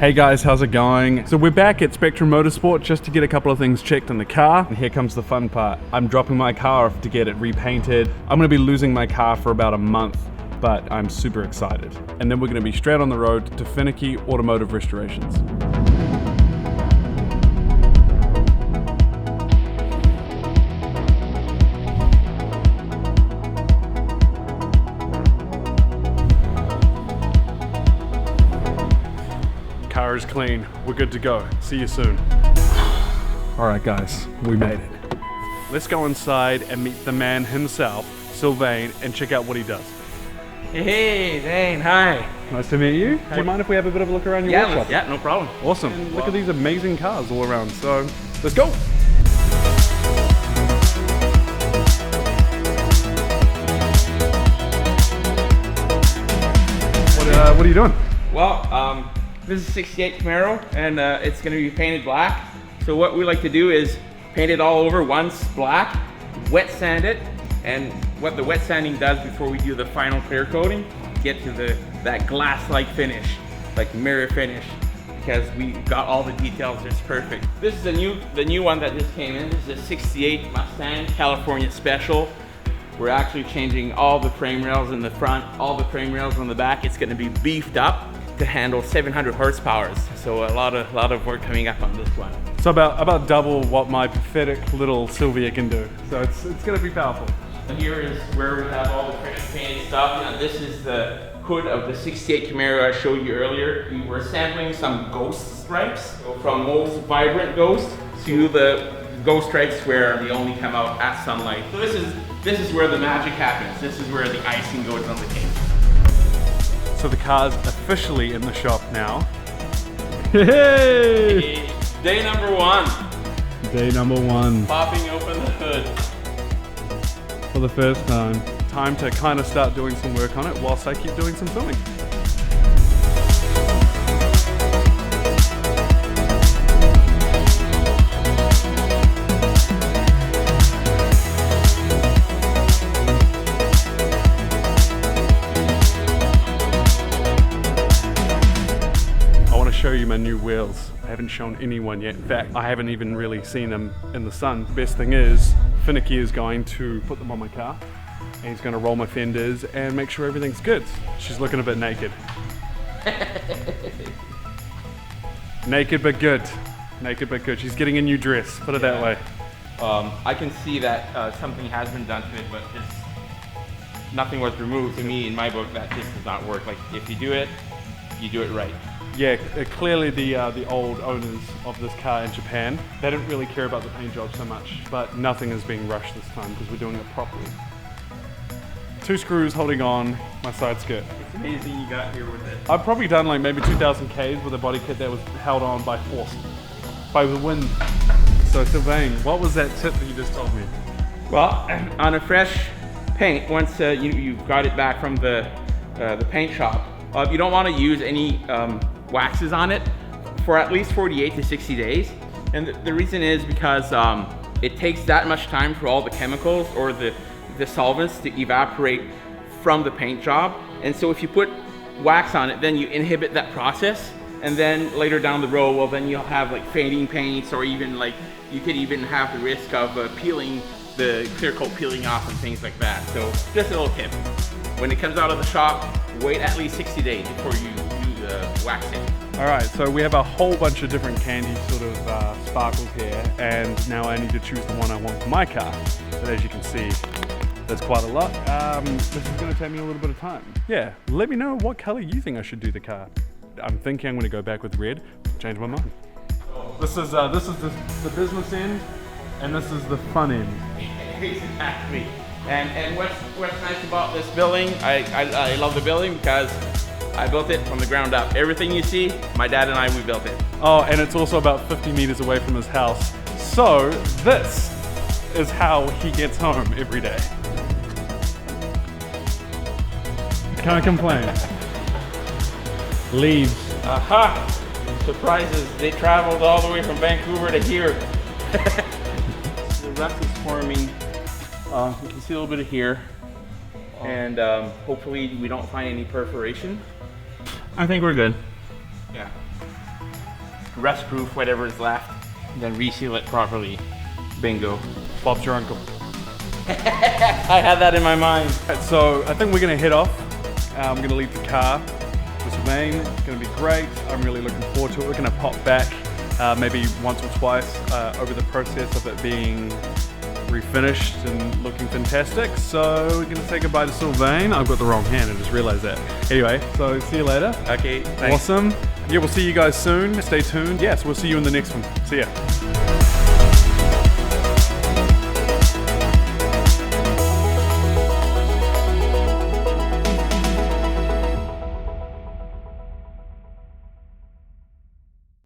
Hey guys, how's it going? So we're back at Spectrum Motorsport just to get a couple of things checked in the car. And here comes the fun part. I'm dropping my car off to get it repainted. I'm gonna be losing my car for about a month, but I'm super excited. And then we're gonna be straight on the road to Finicky Automotive Restorations. Car is clean. We're good to go. See you soon. All right, guys, we made it. Let's go inside and meet the man himself, Sylvain, and check out what he does. Hey, Zane, hi. Nice to meet you. Do you mind if we have a bit of a look around your workshop? Yeah, no problem. Awesome. And look at these amazing cars all around. So let's go. What are you doing? Well, this is a 68 Camaro, and it's going to be painted black. So what we like to do is paint it all over once black, wet sand it, and what the wet sanding does before we do the final clear coating, get to that glass-like finish, like mirror finish, because we got all the details. It's perfect. This is the new one that just came in. This is a 68 Mustang California Special. We're actually changing all the frame rails in the front, all the frame rails on the back. It's going to be beefed up to handle 700 horsepower. So a lot of work coming up on this one. So about double what my pathetic little Silvia can do. So it's going to be powerful. And here is where we have all the painted stuff. Now this is the hood of the 68 Camaro I showed you earlier. We were sampling some ghost stripes, so from most vibrant ghost to the ghost stripes where they only come out at sunlight. So this is where the magic happens. This is where the icing goes on the cake. So the car's officially in the shop now. Hey! Day number one. Day number one. Popping open the hood. For the first time. Time to kind of start doing some work on it whilst I keep doing some filming. Show you my new wheels. I haven't shown anyone yet. In fact, I haven't even really seen them in the sun. Best thing is, Finicky is going to put them on my car and he's going to roll my fenders and make sure everything's good. She's looking a bit naked. Naked but good. Naked but good. She's getting a new dress, put it that way. I can see that something has been done to it, but nothing was removed. To me, in my book, that just does not work. Like, if you do it right. Yeah, clearly the old owners of this car in Japan, they didn't really care about the paint job so much, but nothing is being rushed this time because we're doing it properly. 2 screws holding on my side skirt. It's amazing you got here with it. I've probably done like maybe 2,000 Ks with a body kit that was held on by force, by the wind. So Sylvain, what was that tip that you just told me? Well, on a fresh paint, once you've got it back from the paint shop, you don't want to use any waxes on it for at least 48 to 60 days. And the reason is because it takes that much time for all the chemicals or the solvents to evaporate from the paint job. And so if you put wax on it, then you inhibit that process. And then later down the road, well, then you'll have like fading paints, or even like, you could even have the risk of peeling, the clear coat peeling off and things like that. So just a little tip. When it comes out of the shop, wait at least 60 days before you do the waxing. All right, so we have a whole bunch of different candy sort of sparkles here, and now I need to choose the one I want for my car. But as you can see, there's quite a lot. This is gonna take me a little bit of time. Yeah, let me know what color you think I should do the car. I'm thinking I'm gonna go back with red, change my mind. This is the business end, and this is the fun end. Exactly. And what's nice about this building, I love the building because I built it from the ground up. Everything you see, my dad and we built it. Oh, and it's also about 50 meters away from his house. So this is how he gets home every day. Can't complain. Leaves. Aha! Surprises, they traveled all the way from Vancouver to here. The rust is forming. You can see a little bit of here. And hopefully we don't find any perforation. I think we're good. Yeah. rust proof whatever is left, and then reseal it properly. Bingo. Bob's your uncle. I had that in my mind. So I think we're gonna head off. I'm gonna leave the car with Sylvain. It's gonna be great. I'm really looking forward to it. We're gonna pop back maybe once or twice over the process of it being refinished and looking fantastic. So we're gonna say goodbye to Sylvain. I've got the wrong hand, I just realized that. Anyway, so see you later. Okay, thanks. Awesome. Yeah, we'll see you guys soon. Stay tuned. Yes, we'll see you in the next one. See ya.